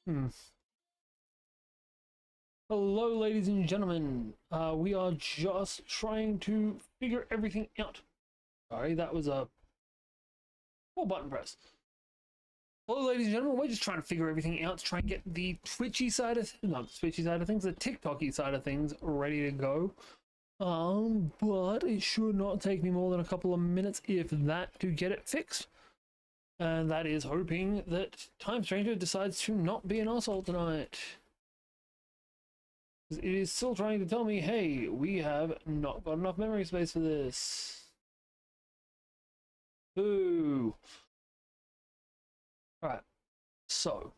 Hmm. Hello, ladies and gentlemen. We are just trying to figure everything out. Sorry, that was a full button press. Hello, ladies and gentlemen. We're just trying to figure everything out to try and get the Twitchy side of not the Twitchy side of things, the TikToky side of things ready to go. But it should not take me more than a couple of minutes, if that, to get it fixed. And that is hoping that Time Stranger decides to not be an asshole tonight. It is still trying to tell me, hey, we have not got enough memory space for this. Boo. Alright, so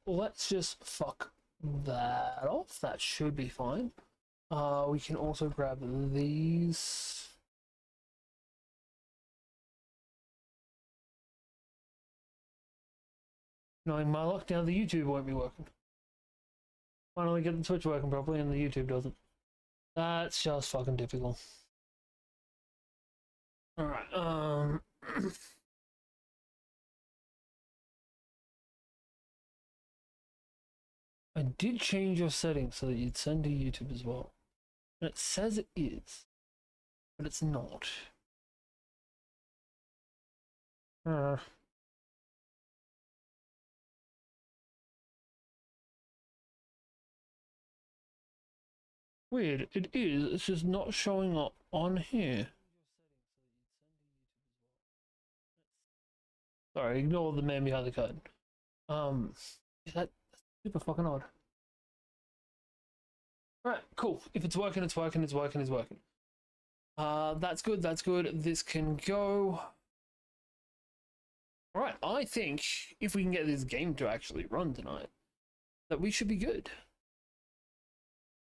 let's just fuck that off. That should be fine. We can also grab these. Knowing my luck, now the YouTube won't be working. Finally get the Twitch working properly and the YouTube doesn't. That's just fucking typical. Alright, I did change your settings so that you'd send to YouTube as well. And it says it is, but it's not. Weird, it is, it's just not showing up on here. Sorry, ignore the man behind the curtain. That's super fucking odd. Alright, cool. If it's working, it's working, it's working, it's working. That's good, that's good. This can go. Alright, I think if we can get this game to actually run tonight, that we should be good.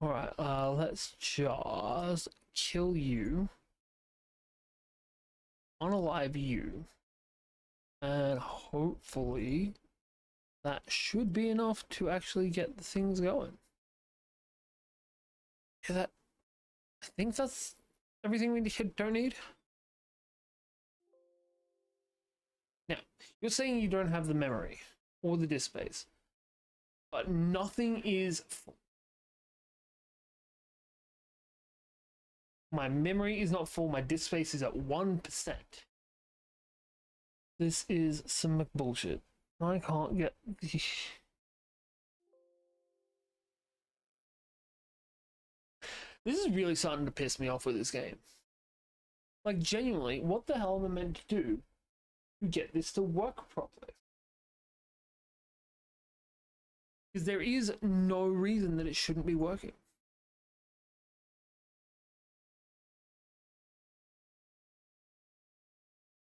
Alright, let's just kill you. Unalive you. And hopefully that should be enough to actually get the things going. Yeah, I think that's everything we don't need. Now, you're saying you don't have the memory or the disk space, but nothing is full. My memory is not full, my disk space is at 1%. This is some bullshit. I can't get the... This is really starting to piss me off with this game. Like, genuinely, what the hell am I meant to do to get this to work properly? Because there is no reason that it shouldn't be working.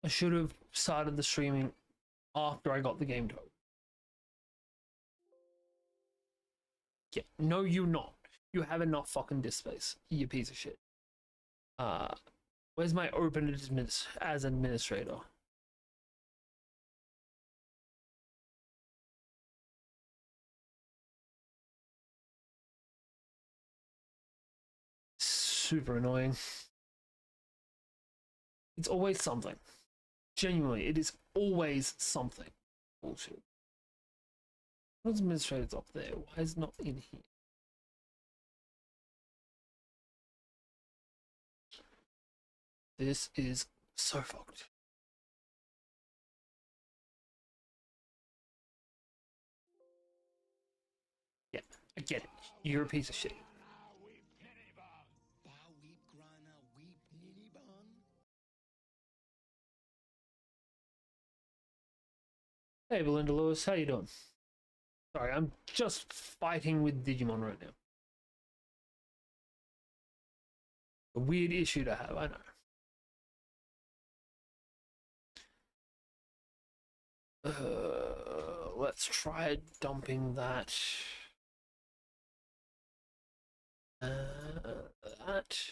I should have started the streaming after I got the game to open. Yeah, no, you're not. You have enough fucking disk space, you piece of shit. Where's my open as administrator? Super annoying. It's always something. Genuinely, it is always something. Bullshit. What's administrator's up there? Why is it not in here? This is so fucked. Yeah, I get it. You're a piece of shit. Hey, Belinda Lewis, how you doing? Sorry, I'm just fighting with Digimon right now. A weird issue to have, I know. Let's try dumping that. That.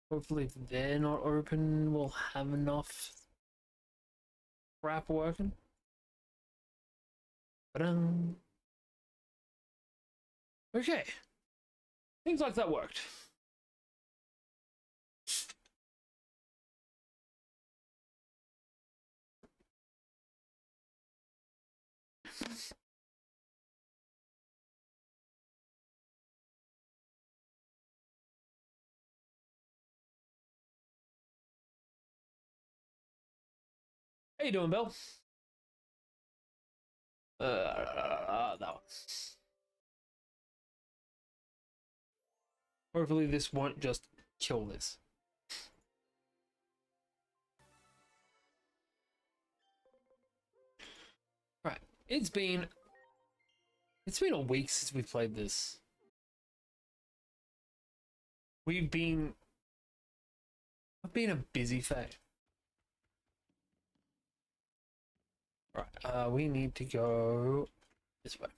Hopefully, if they're not open, we'll have enough crap working. Okay. Seems like that worked. How you doing, Bill? That one. Hopefully this won't just kill this. Right. It's been a week since we played this. I've been a busy fay. Right, we need to go this way.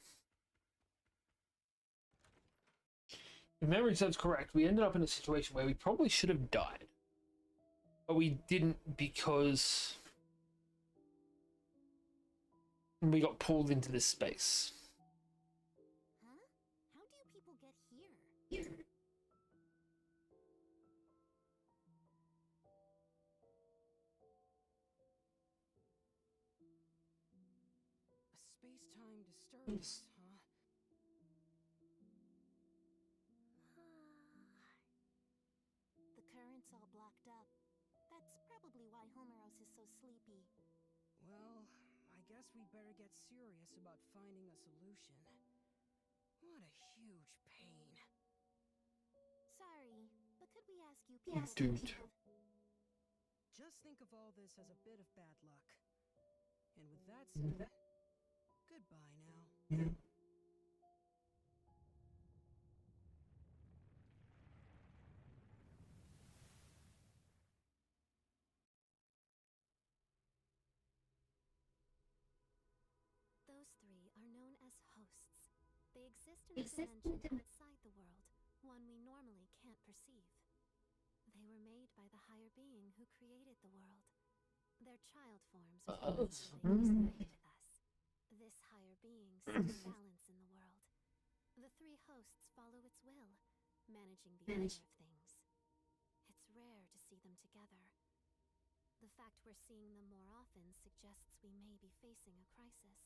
If memory serves correct, we ended up in a situation where we probably should have died. But we didn't because we got pulled into this space. Huh? How do people get here? A space-time disturbance, huh? The current's all blocked up. That's probably why Homeros is so sleepy. Well, I guess we'd better get serious about finding a solution. What a huge pain. Sorry, but could we ask you people to Dude. leave? Just think of all this as a bit of bad luck. And with that said, goodbye now. Those three are known as hosts. They exist in a dimension outside the world, one we normally can't perceive. They were made by the higher being who created the world. Their child forms are united with us. This higher being seeks balance in the world. The three hosts follow its will, managing the order of things. It's rare to see them together. The fact we're seeing them more often suggests we may be facing a crisis.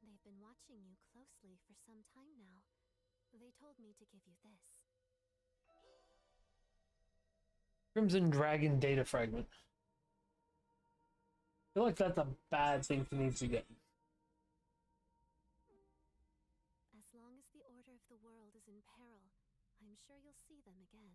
They've been watching you closely for some time now. They told me to give you this. Crimson Dragon data fragment. I feel like that's a bad thing to need to get. As long as the order of the world is in peril, I'm sure you'll see them again.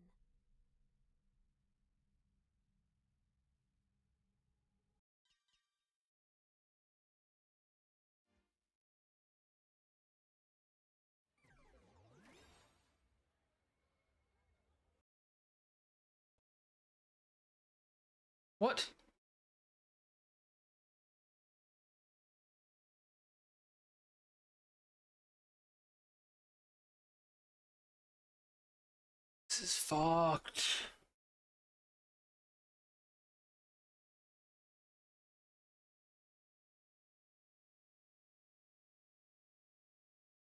What? This is fucked.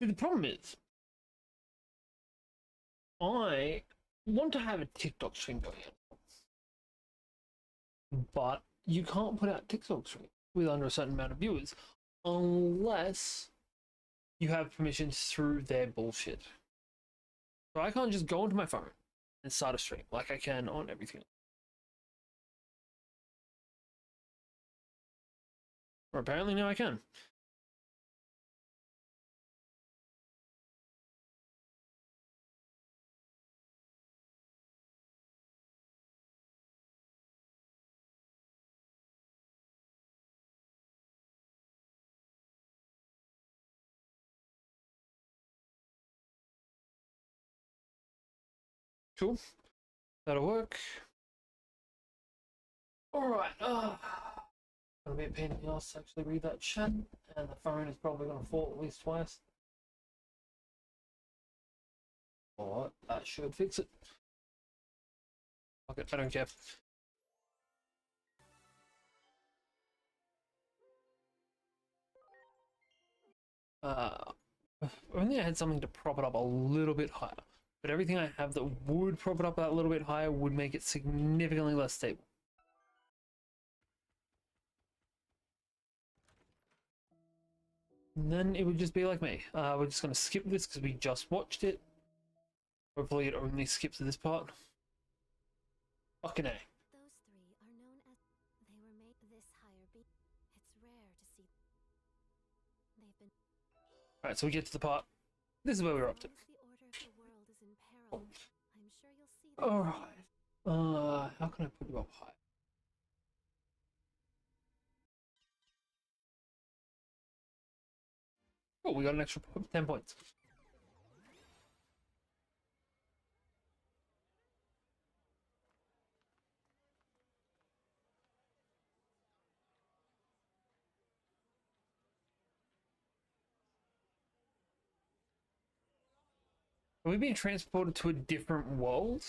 See, the problem is, I want to have a TikTok stream going on, but you can't put out TikTok stream with under a certain amount of viewers unless you have permissions through their bullshit. So I can't just go onto my phone and start a stream like I can on everything. Or apparently now I can. Cool. That'll work. Alright, gonna be a pain in the ass to actually read that chat, and the phone is probably gonna fall at least twice. But that should fix it. Fuck it, I don't care. If only I had something to prop it up a little bit higher. But everything I have that would prop it up that little bit higher would make it significantly less stable. And then it would just be like me. We're just going to skip this because we just watched it. Hopefully it only skips to this part. Fucking A. Those three are known as... They were made this higher being. It's rare to see... They've been... Alright, so we get to the part. This is where we're up to. Once the order of the world is in peril, I'm sure you'll see that. Alright. How can I put you up high? Oh, we got an extra 10 points. Are we being transported to a different world?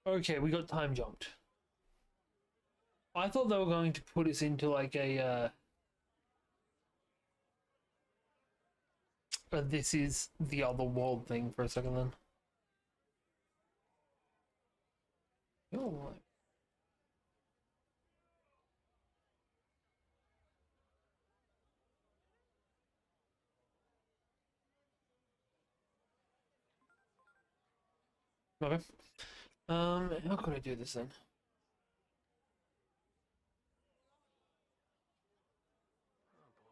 Okay, we got time jumped. I thought they were going to put us into like a this is the other world thing for a second then. Oh, okay. How could I do this then? Oh boy.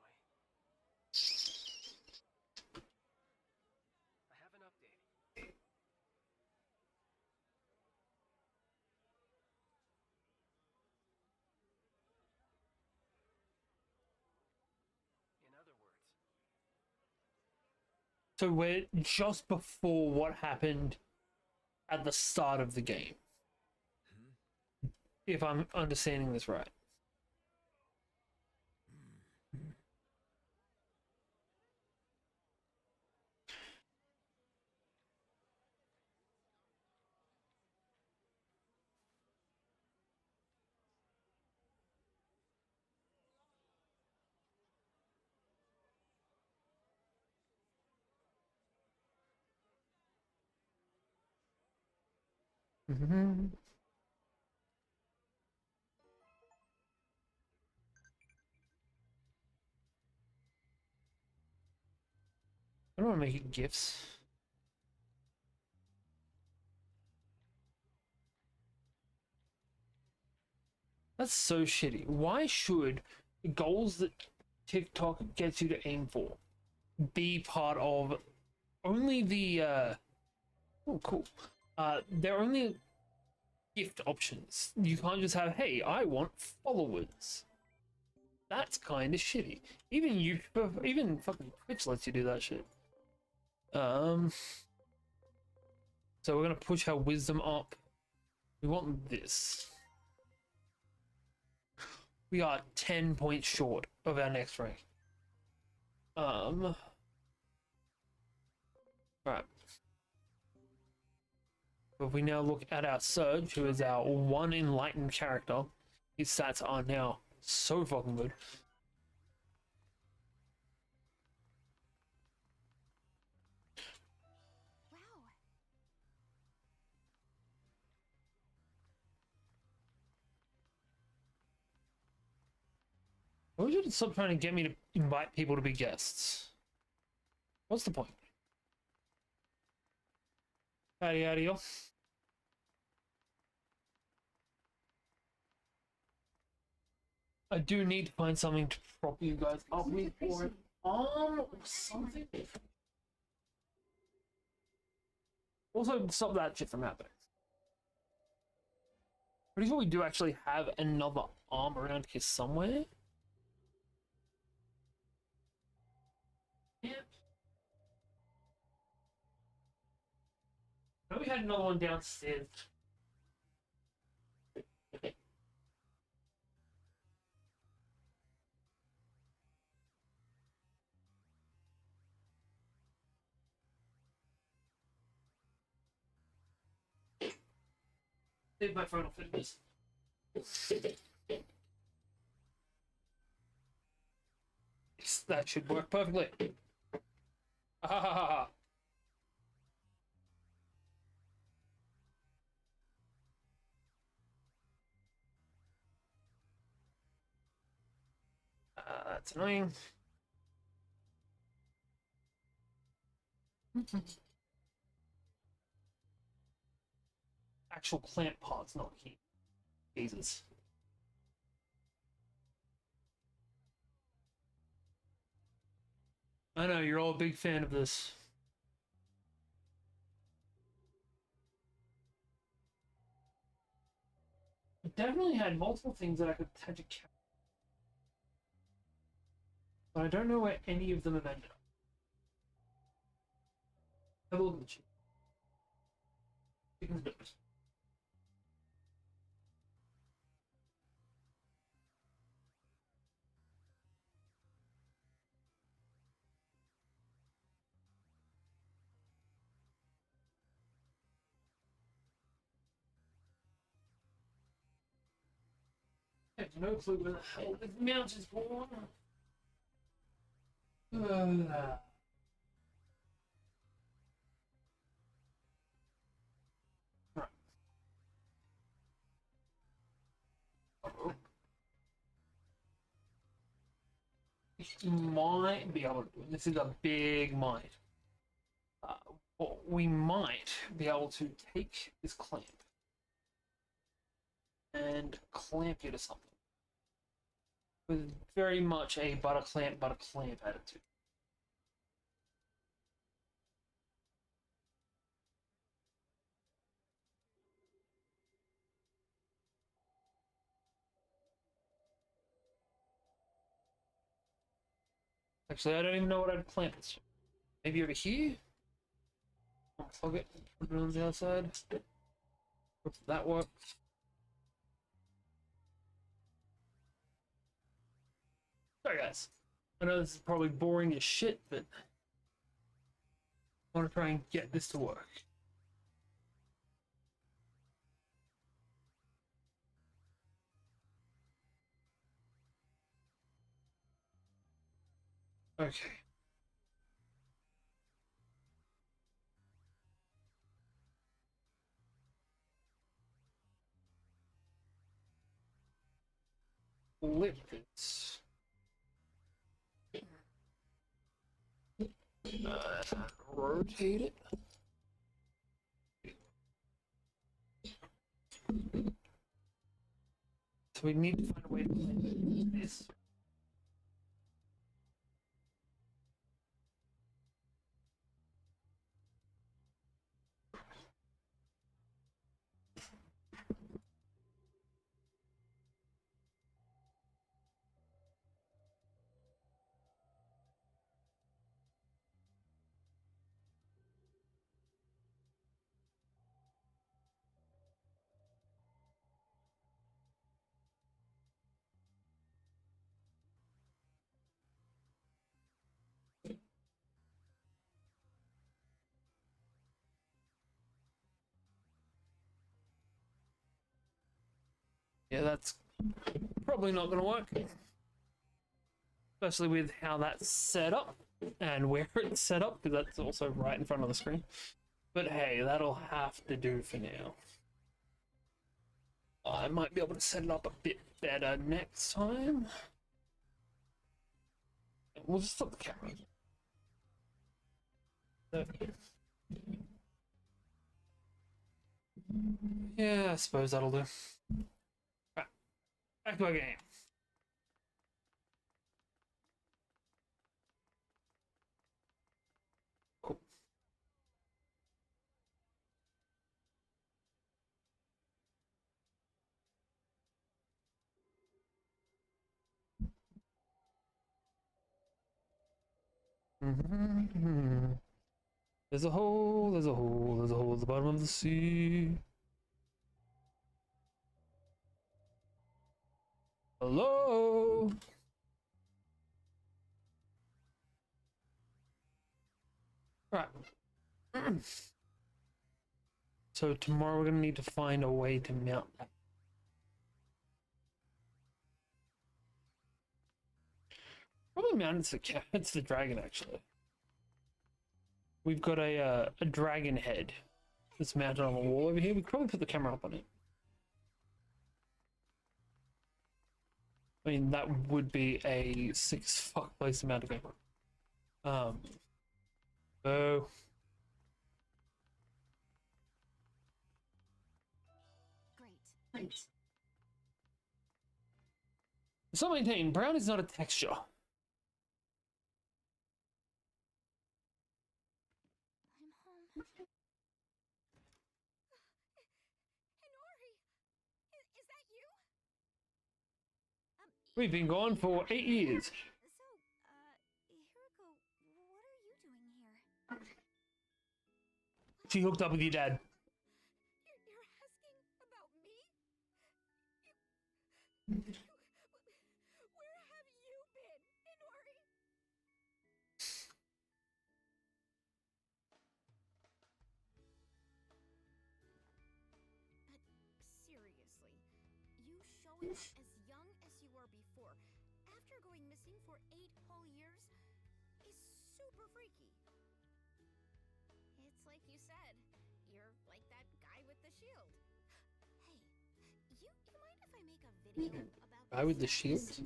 I have an update. In other words, So we're just before what happened at the start of the game. If I'm understanding this right. Mm-hmm. I don't want to make it GIFs. That's so shitty. Why should goals that TikTok gets you to aim for be part of only the oh cool. They're only gift options. You can't just have, hey, I want followers. That's kind of shitty. Even even fucking Twitch lets you do that shit. So we're gonna push our wisdom up. We want this. We are 10 points short of our next rank. Right. But we now look at our Surge, who is our one enlightened character. His stats are now so fucking good. Wow. Why would you stop trying to get me to invite people to be guests? What's the point? Howdy, howdy, y'all. I do need to find something to prop you guys up with, or an arm or something. Also, stop that shit from happening. Pretty sure we do actually have another arm around here somewhere. Yeah. I know we had another one downstairs. Save my phone for this. Yes, that should work perfectly. Ah, ha, ha, ha. That's annoying. Actual clamp parts, not key. Jesus. I know, you're all a big fan of this. It definitely had multiple things that I could had to count. But I don't know where any of them have ended up. Have a look at the chicken. Chicken's dippers. I have no clue where the hell this mouse is born. Right. Might be able to do it. This is a big might. What we might be able to take this clamp and clamp it to something with very much a but a clamp attitude. Actually, I don't even know what I'd clamp this to. Maybe over here? Unplug it, put it on the other side. Hope that works. Sorry guys. I know this is probably boring as shit, but I want to try and get this to work. Okay. Flip this. Rotate it. So we need to find a way to play this. Yeah, that's probably not going to work. Especially with how that's set up and where it's set up, because that's also right in front of the screen. But hey, that'll have to do for now. I might be able to set it up a bit better next time. We'll just flip the camera. Yeah, I suppose that'll do. Right, back to our game. Cool. There's a hole, there's a hole, there's a hole at the bottom of the sea. Hello? Right. So tomorrow we're gonna need to find a way to mount that. Probably mount it's the cat. It's the dragon actually. We've got a dragon head that's mounted on the wall over here. We could probably put the camera up on it. I mean, that would be a 6 fuck place amount to go. Oh. Great. So maintain, brown is not a texture. I'm home. Hinori! Is that you? We've been gone for 8 years. So, Hiroko, what are you doing here? She hooked up with your dad. You're asking about me? Where have you been, Hinori? But seriously, you showing up as young as you were before, after going missing for 8 whole years, is super freaky. It's like you said, you're like that guy with the shield. Hey, you mind if I make a video about Guy with the this shield? house?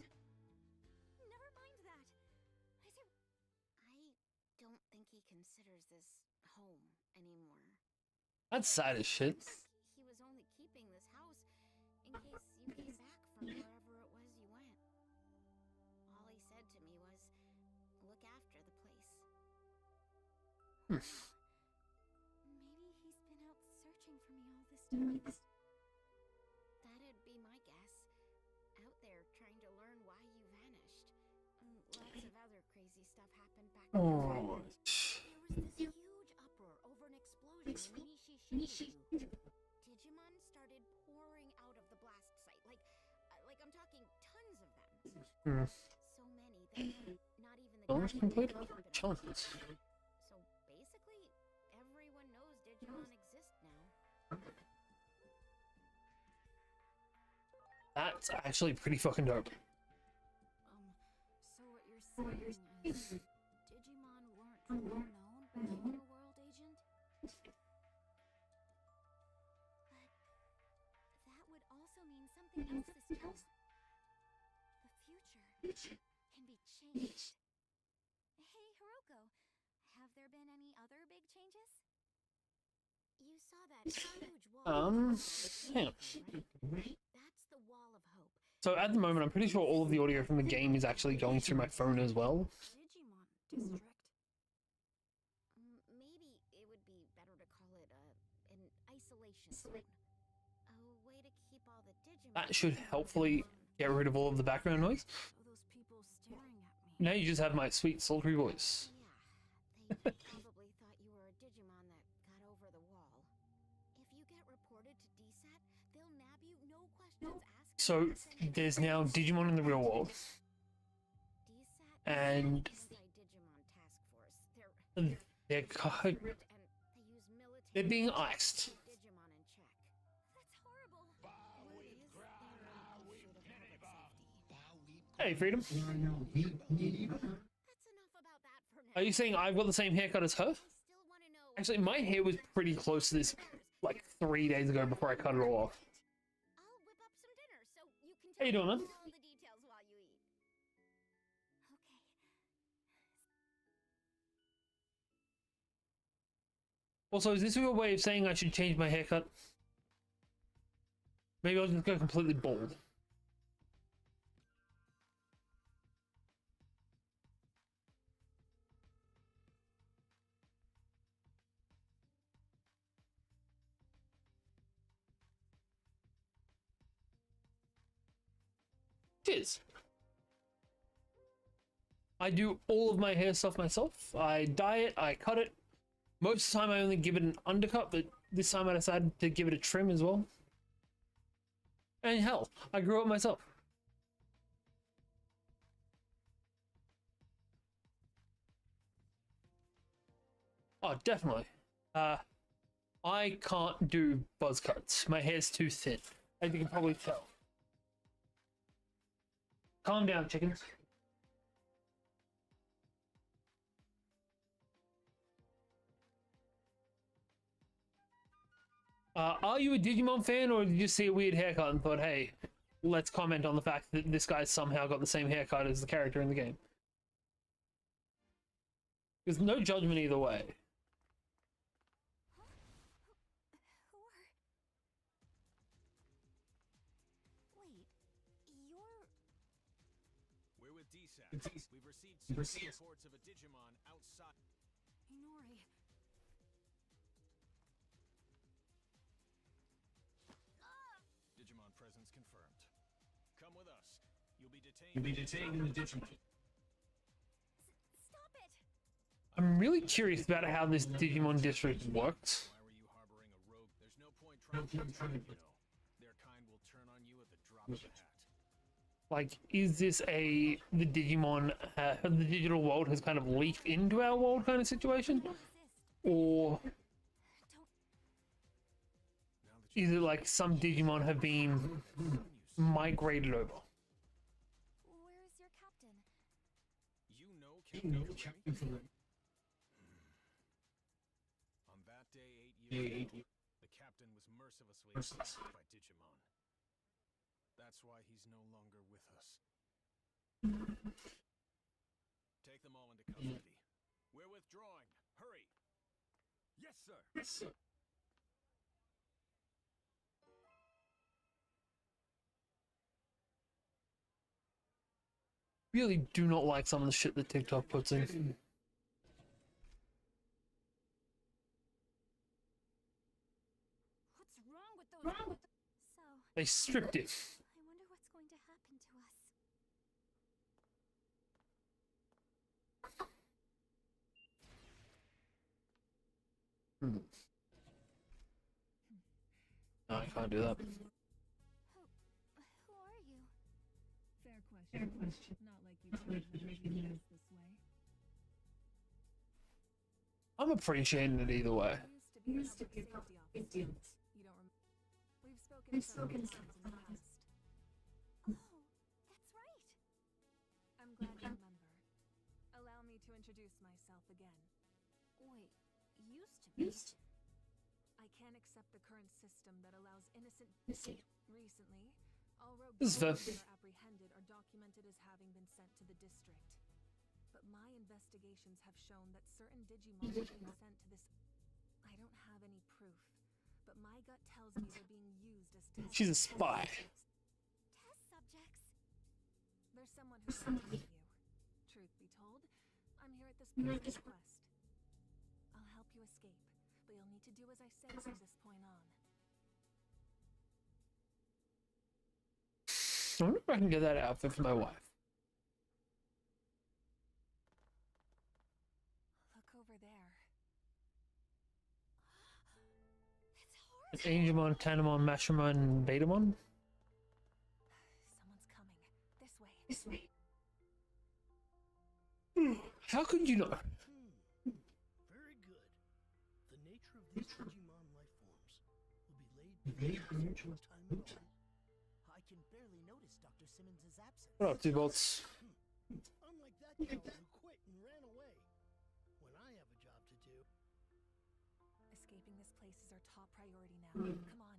Never mind that. I don't think he considers this home anymore. That's sad as shit. He was only keeping this house in case you came back from wherever it was you went. All he said to me was, look after the place. Maybe he's been out searching for me all this time. That'd be my guess. Out there trying to learn why you vanished. Lots of other crazy stuff happened back then. Oh. There was this huge uproar over an explosion in Nishishinishu. Digimon started pouring out of the blast site. Like I'm talking tons of them. So many that not even the Almost Guardian complete. could keep it Challenges. alive. So basically, everyone knows Digimon exist now. That's actually pretty fucking dope. So what you're saying is Digimon weren't well known back in your world, Agent? But that would also mean something else this time. The future can be changed. Hey, Hiroko, have there been any other big changes? You saw that huge wall. Hang on. Right? That's the wall of hope. So at the moment, I'm pretty sure all of the audio from the game is actually going through my phone as well. Digimon District. Maybe it would be better to call it an isolation zone. A way to keep all the Digimon. That should helpfully get rid of all of the background noise. Those people staring at me. Now you just have my sweet, sultry voice. Yeah, they probably thought you were a Digimon that got over the wall. If you get reported to DSAT, they'll nab you, no questions asked. So there's now Digimon in the real world. DSAT And Digimon Task Force. they're And they use military they're being iced. Digimon in check. That's horrible. What is their issue to public safety? Hey, Freedom. That's enough about that for now. Are you saying I've got the same haircut as her? I still want to know. Actually, my hair was pretty close to this like 3 days ago before I cut it all off. I'll whip up some dinner so you can How you tell doing, me man? all the details while you eat. Okay. Also, is this your way of saying I should change my haircut? Maybe I'll just go completely bald. Cheers. I do all of my hair stuff myself. I dye it, I cut it. Most of the time I only give it an undercut, but this time I decided to give it a trim as well. And hell, I grew it myself. Oh, definitely. I can't do buzz cuts. My hair's too thin, as you can probably tell. Calm down, chickens. Are you a Digimon fan, or did you just see a weird haircut and thought, hey, let's comment on the fact that this guy's somehow got the same haircut as the character in the game. There's no judgment either way. Who are... Wait, you're... We're with DSAT. We've received reports of a Digimon outside. Inori. Digimon presence confirmed. Come with us. You'll be detained in the Digimon. Stop it! I'm really curious about how this Digimon district works. Why were you harboring a rogue? There's no point trying to protect them, you know. Their kind will turn on you at the drop of a hat. Like, is this the Digimon, the digital world has kind of leaked into our world kind of situation? Or Don't... is it like some Digimon have been migrated over? Where is your captain? You know Captain Flurry? On that day 8 years ago, the captain was mercilessly attacked by Digimon. That's why he's no longer with us. Take them all into custody. We're withdrawing. Hurry! Yes, sir. Yes, sir. Really do not like some of the shit that TikTok puts in. What's wrong with those... So, They stripped it. I wonder what's going to happen to us. No, I can't do that. Who are you? Fair question. Not like you chose us this way. I'm appreciating it either way. Used to be a public safety officer. You don't remember? We've spoken several times in the past. Oh, that's right. I'm glad you remember. Allow me to introduce myself again. Wait, used to be? I can't accept the current system that allows innocent... Recently, all rogue This is fair. Digimon that are apprehended are documented as having been sent to the district. But my investigations have shown that certain Digimon are being sent to this... I don't have any proof, but my gut tells me they're being used as test She's a spy. Test subjects? There's someone who can help you. Truth be told, I'm here at this person's request. I'll help you escape, but you'll need to do as I say from this point on. I wonder if I can get that outfit for my wife. Look over there. It's hard. Angemon, Tanamon, Mashamon, and Betamon. Someone's coming. This way. How could you know? Very good. The nature of these Digimon life forms will be laid bare for a time alone. I can barely notice Dr. Simmons' absence. What up, two bolts? Unlike that coward who quit and ran away. When I have a job to do. Escaping this place is our top priority now. Come on.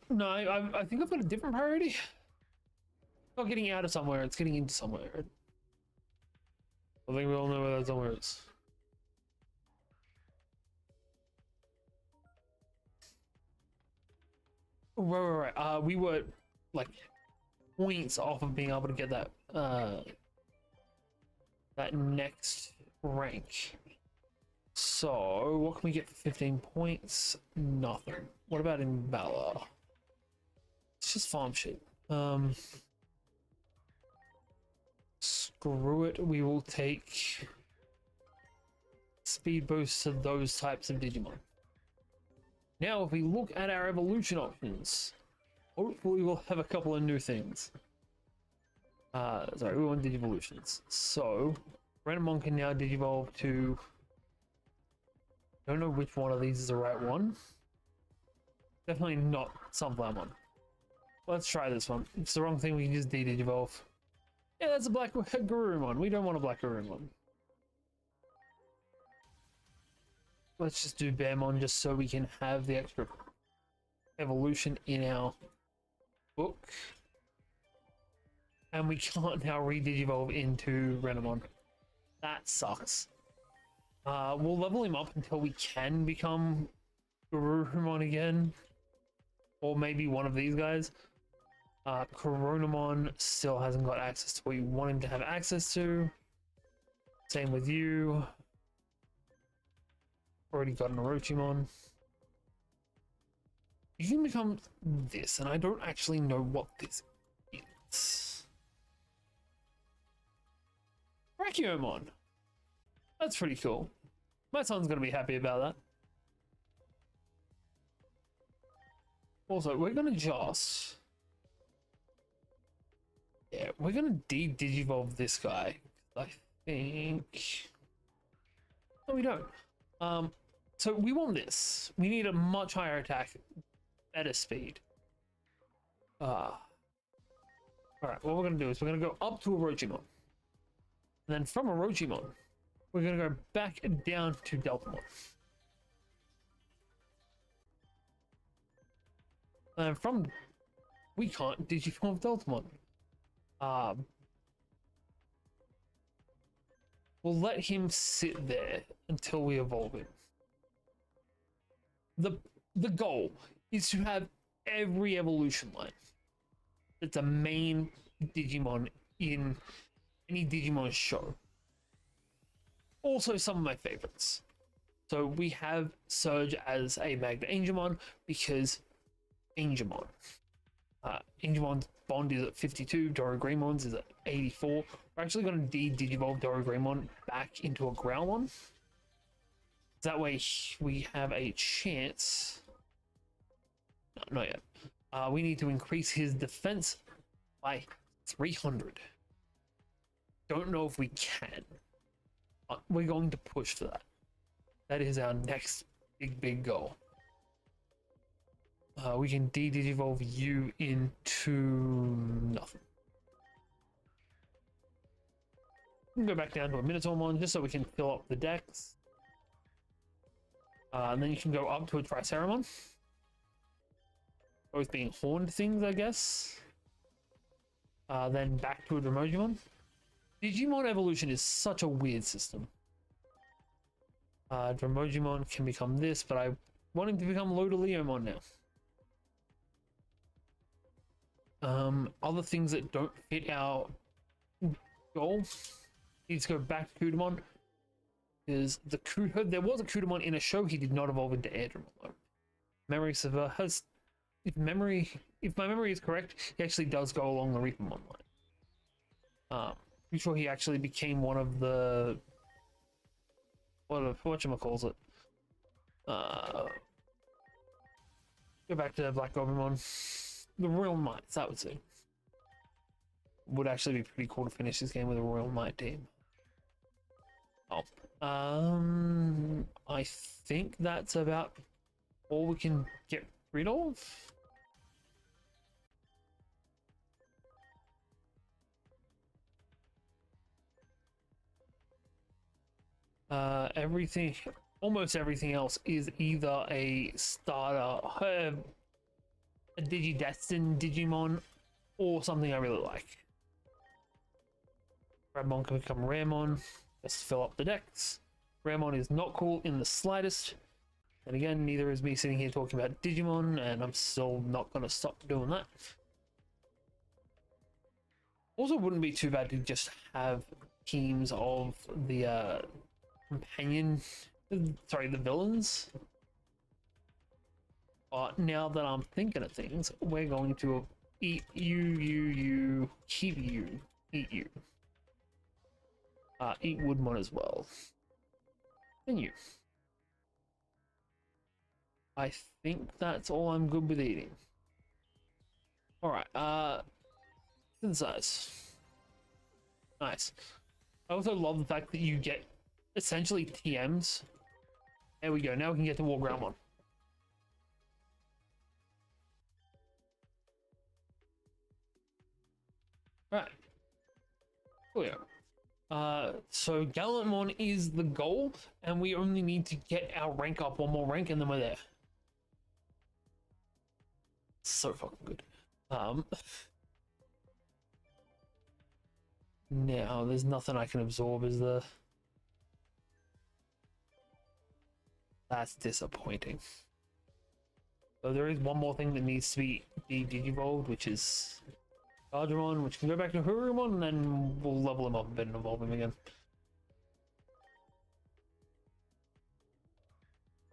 No, I think I've got a different priority. Not getting out of somewhere, it's getting into somewhere. I think we all know where that somewhere is. Right. We were like points off of being able to get that that next rank. So what can we get for 15 points? Nothing. What about in Valor? It's just farm shit. Screw it, we will take speed boosts to those types of Digimon. Now, if we look at our evolution options, hopefully we'll have a couple of new things. Sorry, we want Digivolutions. So, Renamon can now Digivolve to... I don't know which one of these is the right one. Definitely not Sunflowermon. Let's try this one. If it's the wrong thing, we can just Digivolve. Yeah, that's a black Garurumon. We don't want a black Garurumon. Let's just do Bearmon just so we can have the extra evolution in our book. And we can't now re-digivolve into Renamon. That sucks. We'll level him up until we can become Garurumon again. Or maybe one of these guys. Coronamon still hasn't got access to what you want him to have access to. Same with you. Already got an Orochimon. You can become this, and I don't actually know what this is. Brachioumon. That's pretty cool. My son's gonna be happy about that. Also, we're gonna just... Yeah, we're gonna digivolve this guy. I think... No, we don't. So we want this. We need a much higher attack, better speed. Alright, what we're gonna do is we're gonna go up to Orochimon. And then from Orochimon, we're gonna go back down to Deltamon. And from... We can't digivolve Deltamon. We'll let him sit there until we evolve him. The goal is to have every evolution line that's a main Digimon in any Digimon show. Also some of my favorites. So we have Surge as a Magna Angemon because Angemon. Angemon's bond is at 52, Dorogremon's is at 84. We're actually going to digivolve Dorogremon back into a Growlmon. That way we have a chance. No, not yet. We need to increase his defense by 300. Don't know if we can. We're going to push for that. That is our next big goal. We can digivolve you into nothing. We can go back down to a Minotaurmon just so we can fill up the decks. And then you can go up to a Triceramon. Both being horned things, I guess. Then back to a Dromogimon. Digimon evolution is such a weird system. Dromogimon can become this, but I want him to become Lodaleomon now. Other things that don't fit our goal needs to go back to Kudamon. Is the Kudo? There was a Kudamon in a show. He did not evolve into Airdramon though. Memory server has, if my memory is correct, he actually does go along the Reapermon line. Pretty sure he actually became one of the whatchamacallit. Go back to Black Goblimon. The Royal Knights, that would say. Would actually be pretty cool to finish this game with a Royal Knight team. I think that's about all we can get rid of. Everything, almost everything else is either a starter, a Digidestin Digimon, or something I really like. Ramon can become Ramon. Let's fill up the decks. Ramon is not cool in the slightest. And again, neither is me sitting here talking about Digimon, and I'm still not going to stop doing that. Also, wouldn't be too bad to just have teams of the the villains. But now that I'm thinking of things, we're going to eat you, keep you, eat you. Eat Woodmon as well. And you. I think that's all I'm good with eating. Alright, synthesize. Nice. I also love the fact that you get essentially TMs. There we go, now we can get to War Groundmon. Right. Clear. So Gallantmon is the goal, and we only need to get our rank up one more rank, and then we're there. So fucking good. Now there's nothing I can absorb, is there? That's disappointing. So there is one more thing that needs to be digivolved, which is Digimon, which can go back to Hurumon, and then we'll level him up a bit and evolve him again.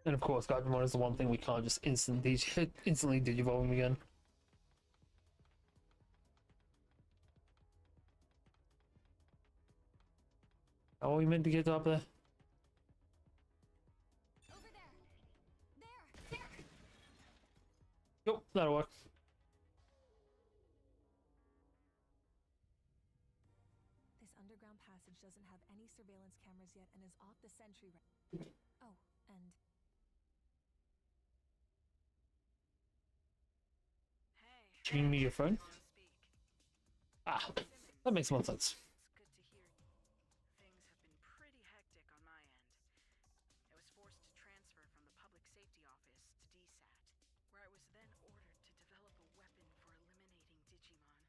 And of course, Digimon is the one thing we can't just instantly digivolve him again. How are we meant to get up there? Over there. Yep, that'll work. This underground passage doesn't have any surveillance cameras yet and is off the sentry. Oh, and Giving me your phone? Ah, that makes more sense. It's good to hear you. Things have been pretty hectic on my end. I was forced to transfer from the Public Safety Office to DSAT, where I was then ordered to develop a weapon for eliminating Digimon.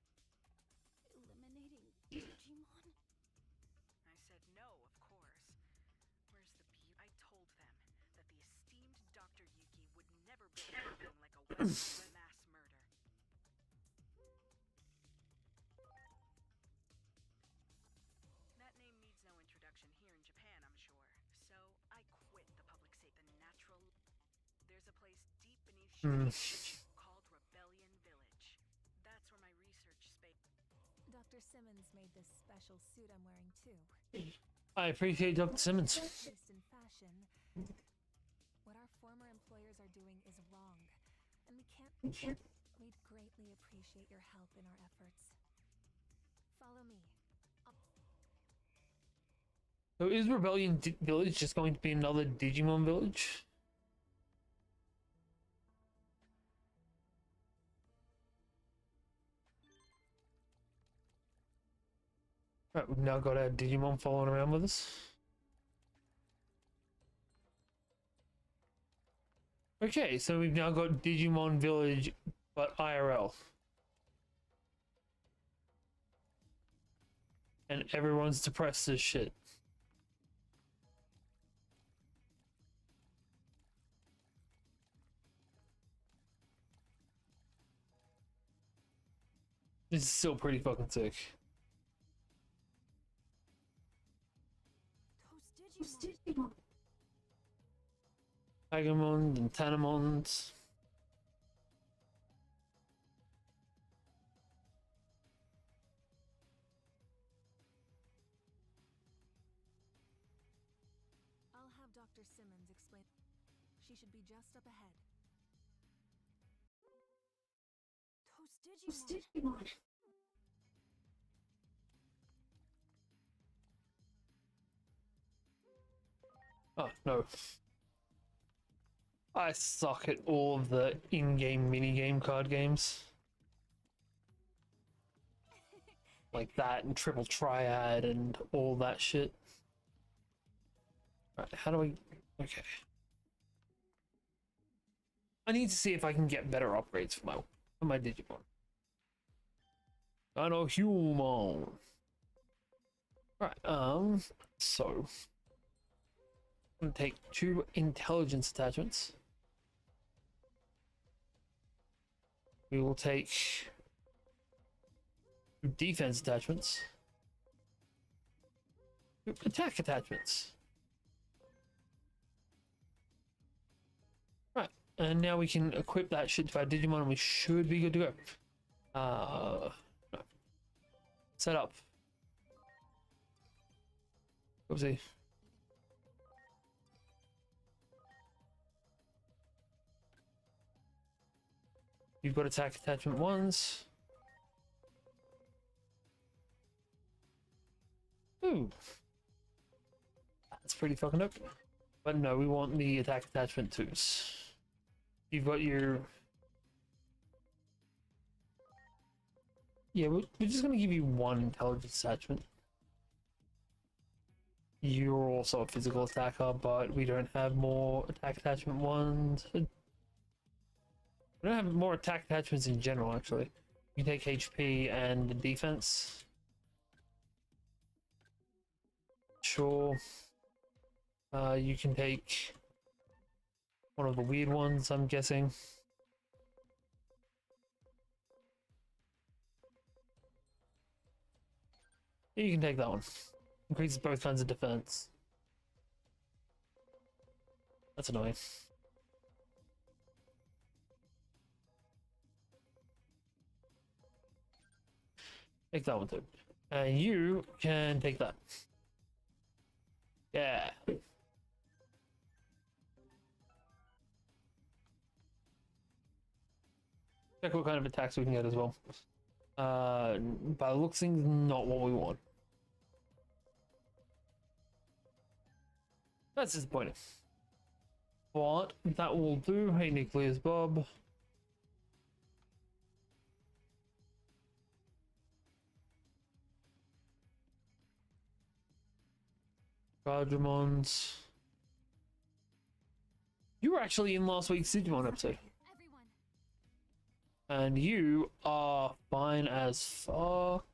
Eliminating Digimon? I said no, of course. Where's the beauty? I told them that the esteemed Dr. Yuki would never build anything like a weapon for mass murder. That name needs no introduction here in Japan, I'm sure. So I quit the public safety. The natural. There's a place deep beneath Shibuya called Rebellion Village. That's where my research space. Dr. Simmons made this special suit I'm wearing too. I appreciate Dr. Simmons. Just in fashion, what our former employers are doing is wrong, and we can't. We'd greatly appreciate your help in our efforts. Follow me. So is Rebellion Village just going to be another Digimon village? Right, we've now got our Digimon following around with us. Okay, so we've now got Digimon Village, but IRL. And everyone's depressed as shit. This is still pretty fucking sick. Those Digimon. Agamon and Tanamons. I'll have Dr. Simmons explain. She should be just up ahead. Those Digimon. Oh, no. I suck at all of the in-game minigame card games. Like that and Triple Triad and all that shit. Right, how do I... Okay. I need to see if I can get better upgrades for my Digimon. I know human. Right, so I'm gonna take 2 intelligence attachments. We will take 2 defense attachments. 2 attack attachments. Right, and now we can equip that shit to our Digimon and we should be good to go. No. Set up. Oopsie. You've got attack attachment 1s. Ooh. That's pretty fucking dope. But no, we want the attack attachment 2s. You've got your... Yeah, we're just going to give you 1 intelligence attachment. You're also a physical attacker, but we don't have more attack attachment 1s. We don't have more attack attachments in general, actually. You can take HP and defense. Sure. You can take one of the weird ones, I'm guessing. Yeah, you can take that one. Increases both kinds of defense. That's annoying. Take that one too. And you can take that. Yeah. Check what kind of attacks we can get as well. By the looks of things, not what we want. That's disappointing. But that will do. Hey, Nucleus Bob. Digimons. You were actually in last week's Digimon episode. Everyone. And you are fine as fuck.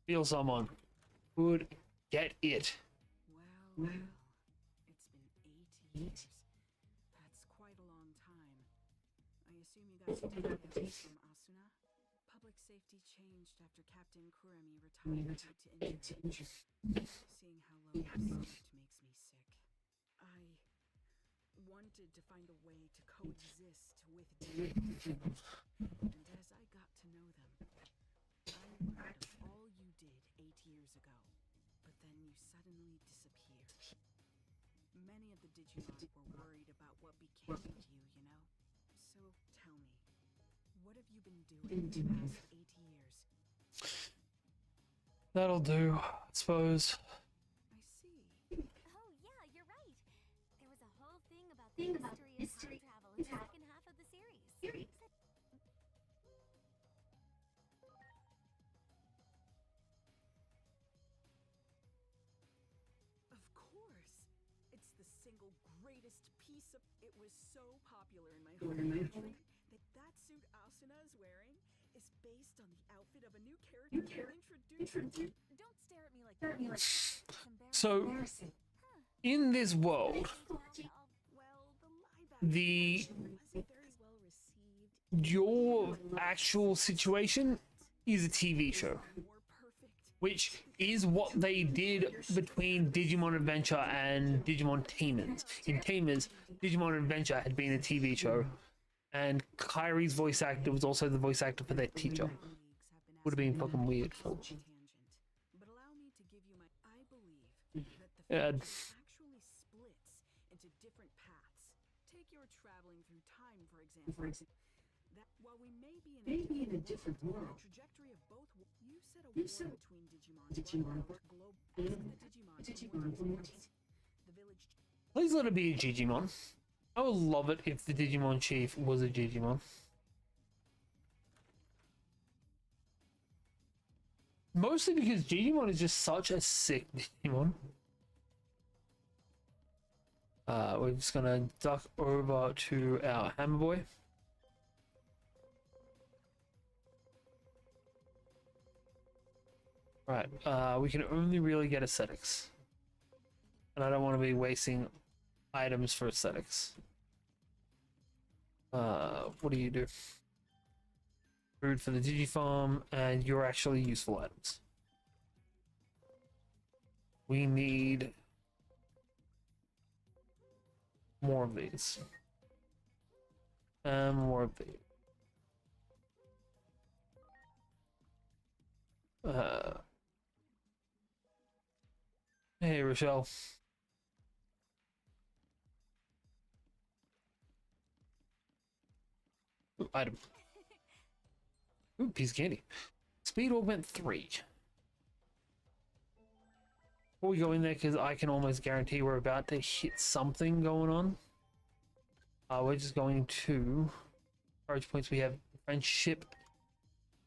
Feel someone. Would get it. Well, it's been 8 years. That's quite a long time. I assume you guys took the news from Asuna? Public safety changed after Captain Kuremi retired due to injury. Seeing how low you slipped makes me sick. I wanted to find a way to coexist with Digimon. And as I got to know them, I learned of all you did 8 years ago. But then you suddenly disappeared. Many of the Digimon were worried about what became of you, you know? So tell me, what have you been doing the past 8 years? That'll do, I suppose. I see. Oh yeah, you're right. There was a whole thing about the history of time travel in the second half of the series. Of course. It's the single greatest piece of... It was so popular in my home that suit Asuna is wearing is based on the outfit of a new character introduced. Don't stare at me like that. It's So, embarrassing. in this world, Well, the live the action wasn't very well received. your actual situation is a TV show, More perfect. which is what they did between Digimon Adventure and Digimon Tamers. In Tamers, Digimon Adventure had been a TV show, and Kyrie's voice actor was also the voice actor for their teacher. Would have been fucking weird. But allow me to give you my... I believe that the Yeah. future actually splits into different paths. Take your traveling through time, for example. That while we may be in a different world, the trajectory of both... You said a war between Digimon globe the Digimon for more details. The village... Please let it be a Digimon. I would love it if the Digimon Chief was a Digimon. Mostly because Digimon is just such a sick Digimon. We're just gonna duck over to our Hammer Boy. Right, we can only really get aesthetics. And I don't want to be wasting items for aesthetics. What do you do? Food for the Digifarm, and you're actually useful items. We need more of these. And more of these. Hey, Rochelle. Ooh, item. Ooh, piece of candy. Speed augment 3. Before we go in there, because I can almost guarantee we're about to hit something going on. We're just going to courage points. We have friendship,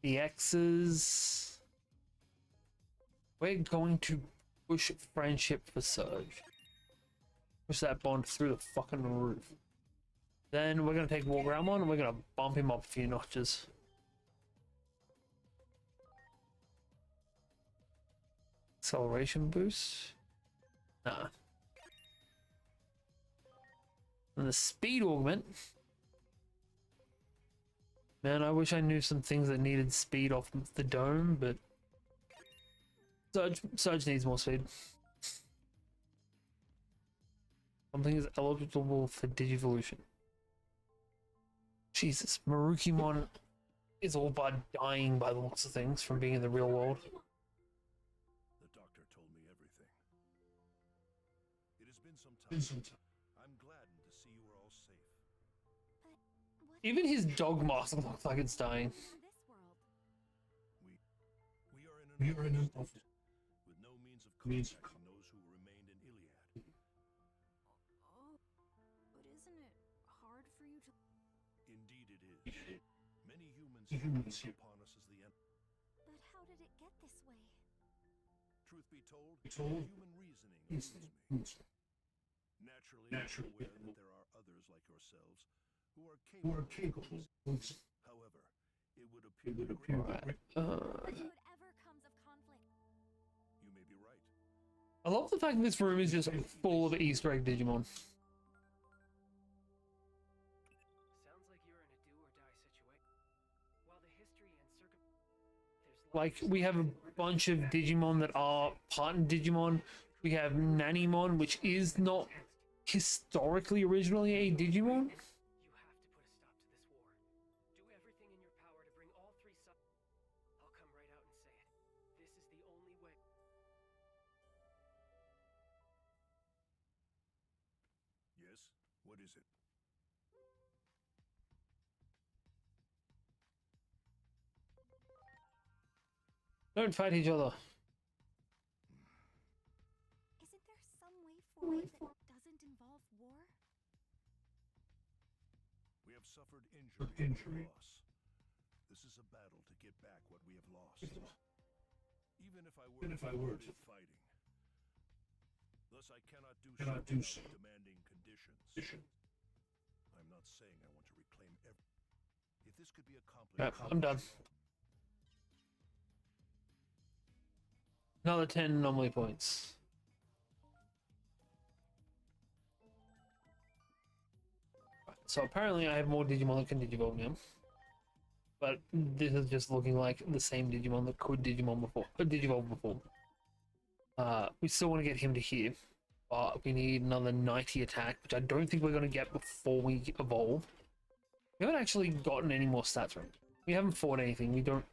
the X's. We're going to push friendship for Surge. Push that bond through the fucking roof. Then we're going to take Wargramon and we're going to bump him up a few notches. Acceleration boost? Nah. And the speed augment. Man, I wish I knew some things that needed speed off the dome, but Surge needs more speed. Something is eligible for Digivolution. Jesus, Marukimon is all but dying by the looks of things from being in the real world. The doctor told me everything. It has been some time. I'm gladdened to see you are all safe. But what Even his dog mask looks like it's dying. in this world? We are in an office with no means of contacting those who remained in Iliad. Oh, but isn't it hard for you to... Indeed it is. Many humans look upon us as the end. But how did it get this way? Truth be told, human reasoning eludes me. Naturally, I'm aware that there are others like yourselves who are capable. However, it would appear Right. But whatever comes of conflict. you may be right. I love the fact that this room is just full of Easter egg Digimon. Sounds like you're in a do-or-die situation. While the history and there's Like, we have a bunch of Digimon that are part Digimon. We have Nanimon, which is not historically originally a Digimon. You have to put a stop to this war. Do everything in your power to bring all three sides. I'll come right out and say it. This is the only way. Yes? What is it? Don't fight each other. Isn't there some way forward that doesn't involve war? We have suffered injury and loss. This is a battle to get back what we have lost. Even if I were to fighting. Thus I cannot do so without demanding conditions. I'm not saying I want to reclaim every. If this could be accomplished, Yep, I'm done. Another 10 anomaly points. So apparently I have more Digimon that can Digivolve now. But this is just looking like the same Digimon that could Digivolve before. We still want to get him to here. But we need another 90 attack, which I don't think we're going to get before we evolve. We haven't actually gotten any more stats from it. We haven't fought anything. We don't...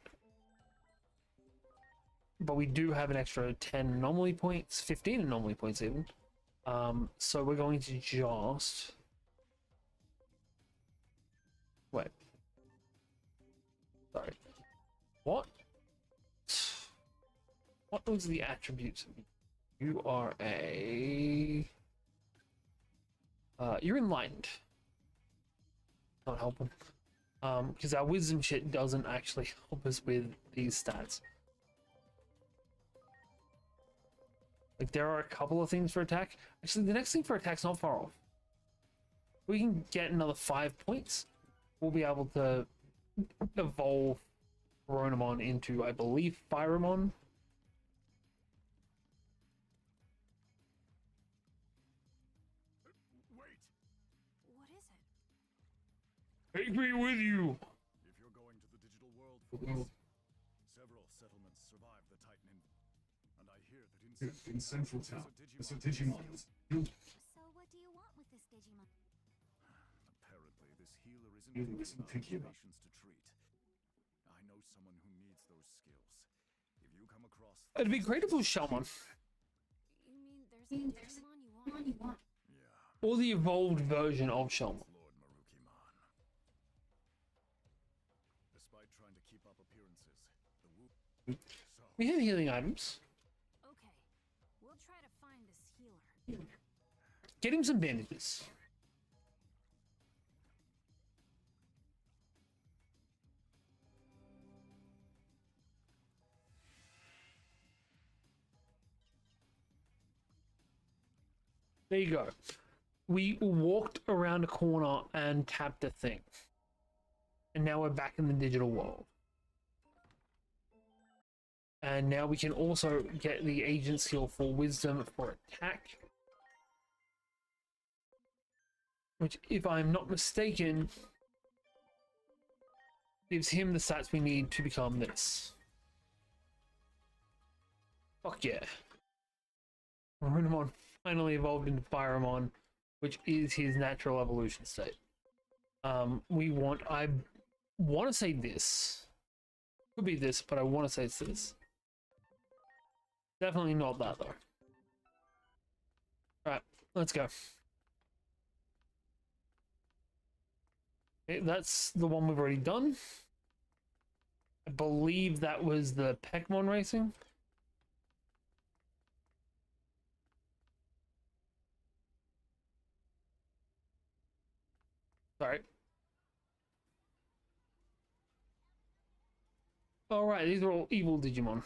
But we do have an extra 10 anomaly points, 15 anomaly points even. So we're going to just... Wait. Sorry. What? What was the attributes? You are a... you're enlightened. Not helping. Because our wisdom shit doesn't actually help us with these stats. Like, there are a couple of things for attack. Actually, the next thing for attack's not far off. We can get another 5 points. We'll be able to evolve Ronomon into, I believe, Pyromon. Wait! What is it? Take me with you! If you're going to the digital world for this, several settlements survived the Titan and I hear that in Central Town, there's a Digimon. So what do you want with this Digimon? Apparently, this healer isn't picky about patients to treat. I know someone who needs those skills. If you come across... It'd be great if it was Shelmon. You mean there's a Digimon you want? Yeah, Or the evolved version of Shelmon. Lord Marukimon. Despite trying to keep up appearances, the Wu... So, We have healing items. Okay, we'll try to find this healer. Get him some bandages. There you go. we walked around a corner and tapped a thing. And now we're back in the digital world. And now we can also get the agent skill for wisdom for attack. Which, if I'm not mistaken, gives him the stats we need to become this. Fuck yeah. Runamon finally evolved into Firemon, which is his natural evolution state. I want to say this. Could be this, but I want to say it's this. Definitely not that, though. Alright, let's go. Okay, that's the one we've already done. I believe that was the Pekmon racing. Sorry. Alright, these are all evil Digimon.